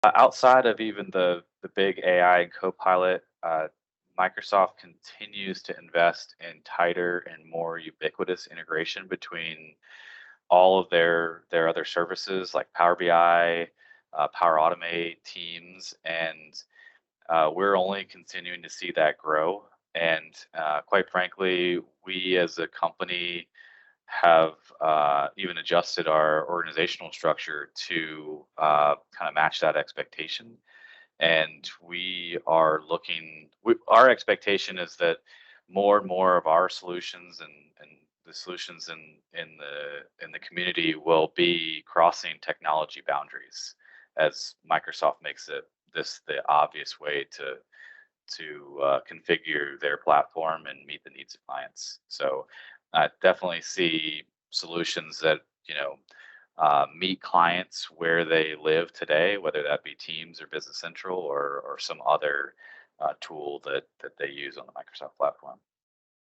Outside of even the big AI and Copilot, Microsoft continues to invest in tighter and more ubiquitous integration between all of their other services like Power BI, Power Automate, Teams, and we're only continuing to see that grow. And quite frankly, we as a company have even adjusted our organizational structure to kind of match that expectation. And we are our expectation is that more and more of our solutions and the solutions in the community will be crossing technology boundaries as Microsoft makes it this the obvious way to configure their platform and meet the needs of clients. So I definitely see solutions that meet clients where they live today, whether that be Teams or Business Central or some other tool that they use on the Microsoft platform.